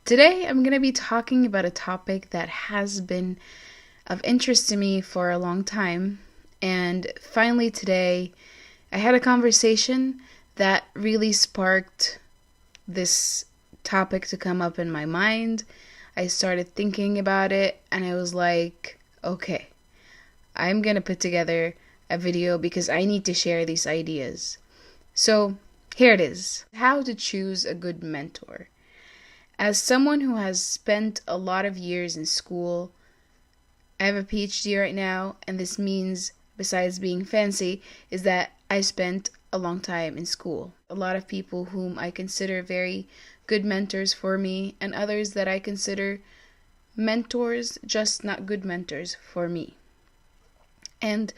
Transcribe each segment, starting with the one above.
Today, I'm going to be talking about a topic that has been of interest to me for a long time. And finally, today, I had a conversation that really sparked this topic to come up in my mind. I started thinking about it, and I was like, okay, I'm going to put together a video because I need to share these ideas. So, here it is: how to choose a good mentor. As someone who has spent a lot of years in school, I have a PhD right now, and this means, besides being fancy, is that I spent a long time in school. A lot of people whom I consider very good mentors for me, and others that I consider mentors, just not good mentors for me. And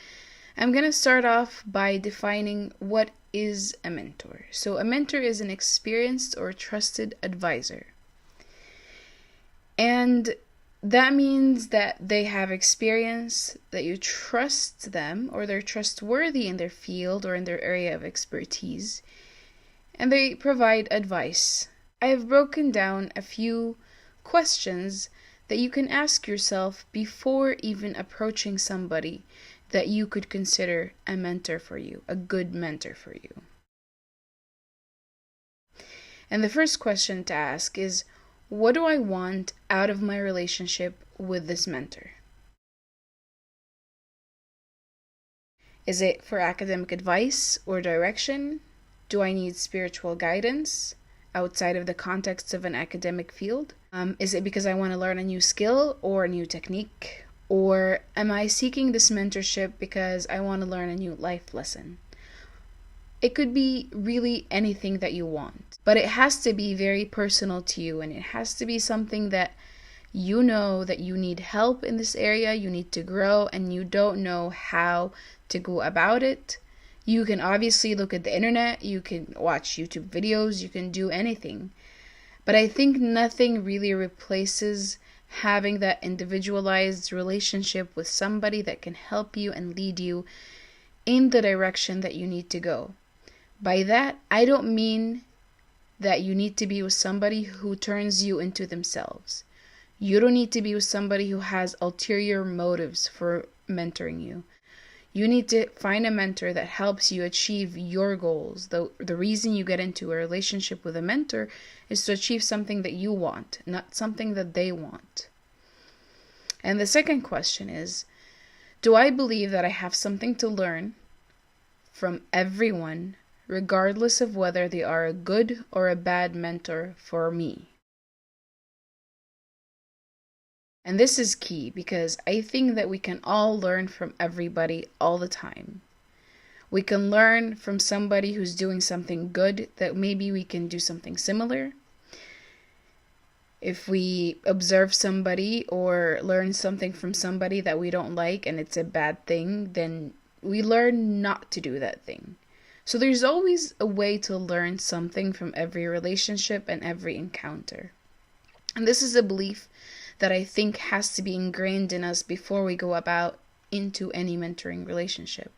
I'm going to start off by defining what is a mentor. So a mentor is an experienced or trusted advisor. And that means that they have experience, that you trust them, or they're trustworthy in their field or in their area of expertise, and they provide advice. I have broken down a few questions that you can ask yourself before even approaching somebody that you could consider a mentor for you, a good mentor for you. And the first question to ask is, what do I want out of my relationship with this mentor? Is it for academic advice or direction? Do I need spiritual guidance outside of the context of an academic field? Is it because I want to learn a new skill or a new technique? Or am I seeking this mentorship because I want to learn a new life lesson? It could be really anything that you want, but it has to be very personal to you, and it has to be something that you know that you need help in this area, you need to grow, and you don't know how to go about it. You can obviously look at the internet, you can watch YouTube videos, you can do anything. But I think nothing really replaces having that individualized relationship with somebody that can help you and lead you in the direction that you need to go. By that, I don't mean that you need to be with somebody who turns you into themselves. You don't need to be with somebody who has ulterior motives for mentoring you. You need to find a mentor that helps you achieve your goals. The reason you get into a relationship with a mentor is to achieve something that you want, not something that they want. And the second question is, do I believe that I have something to learn from everyone, regardless of whether they are a good or a bad mentor for me? And this is key because I think that we can all learn from everybody all the time. We can learn from somebody who's doing something good that maybe we can do something similar. If we observe somebody or learn something from somebody that we don't like and it's a bad thing, then we learn not to do that thing. So there's always a way to learn something from every relationship and every encounter. And this is a belief that I think has to be ingrained in us before we go about into any mentoring relationship.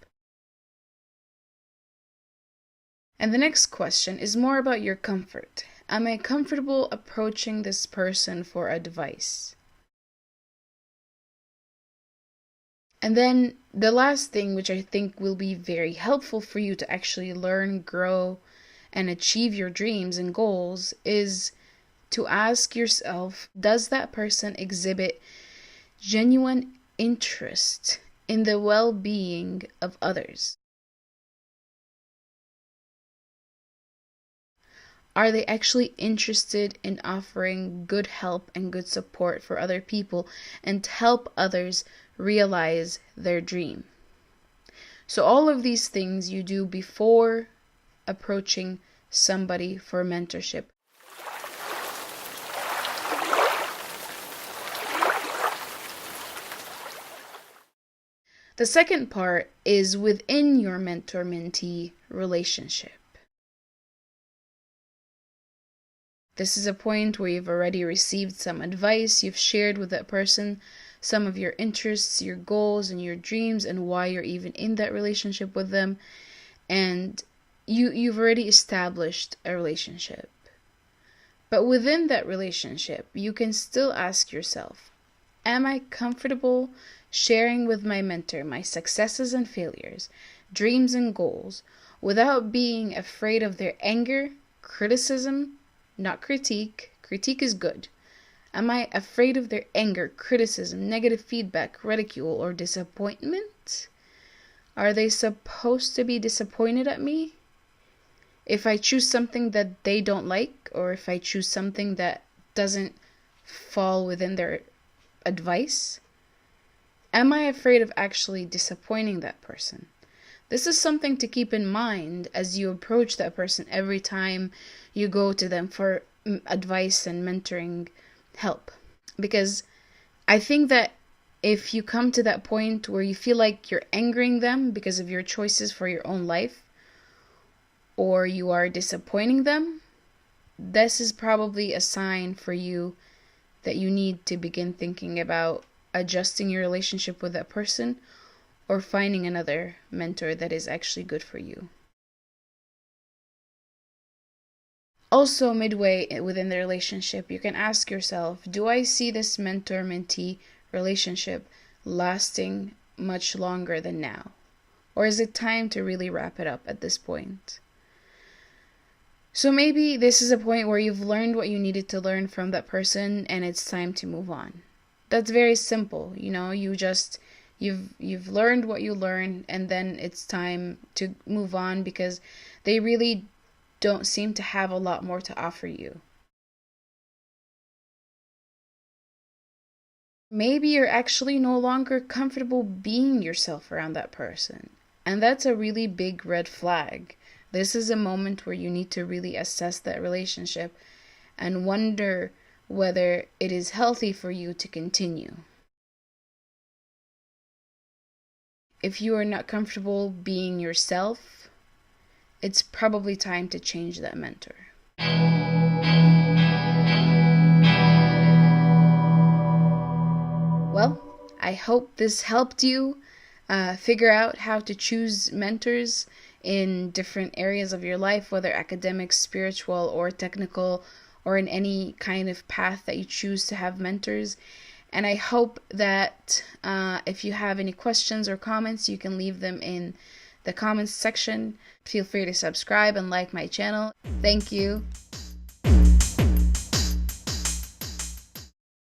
And the next question is more about your comfort. Am I comfortable approaching this person for advice? And then the last thing, which I think will be very helpful for you to actually learn, grow, and achieve your dreams and goals, is to ask yourself, does that person exhibit genuine interest in the well-being of others? Are they actually interested in offering good help and good support for other people and help others realize their dream? So all of these things you do before approaching somebody for mentorship. The second part is within your mentor-mentee relationship. This is a point where you've already received some advice, you've shared with that person some of your interests, your goals, and your dreams, and why you're even in that relationship with them, and you've already established a relationship. But within that relationship, you can still ask yourself, am I comfortable sharing with my mentor my successes and failures, dreams and goals, without being afraid of their anger, criticism, not critique? Critique is good. Am I afraid of their anger, criticism, negative feedback, ridicule, or disappointment? Are they supposed to be disappointed at me? If I choose something that they don't like, or if I choose something that doesn't fall within their advice, am I afraid of actually disappointing that person? This is something to keep in mind as you approach that person every time you go to them for advice and mentoring help. Because I think that if you come to that point where you feel like you're angering them because of your choices for your own life, or you are disappointing them, this is probably a sign for you that you need to begin thinking about adjusting your relationship with that person or finding another mentor that is actually good for you. Also, midway within the relationship, you can ask yourself, do I see this mentor-mentee relationship lasting much longer than now? Or is it time to really wrap it up at this point? So maybe this is a point where you've learned what you needed to learn from that person and it's time to move on. That's very simple, you've learned what you learned, and then it's time to move on because they really don't seem to have a lot more to offer you. Maybe you're actually no longer comfortable being yourself around that person, and that's a really big red flag. This is a moment where you need to really assess that relationship and wonder whether it is healthy for you to continue. If you are not comfortable being yourself, it's probably time to change that mentor. Well, I hope this helped you figure out how to choose mentors in different areas of your life, whether academic, spiritual, or technical, or in any kind of path that you choose to have mentors. And I hope that if you have any questions or comments, you can leave them in the comments section. Feel free to subscribe and like my channel. Thank you.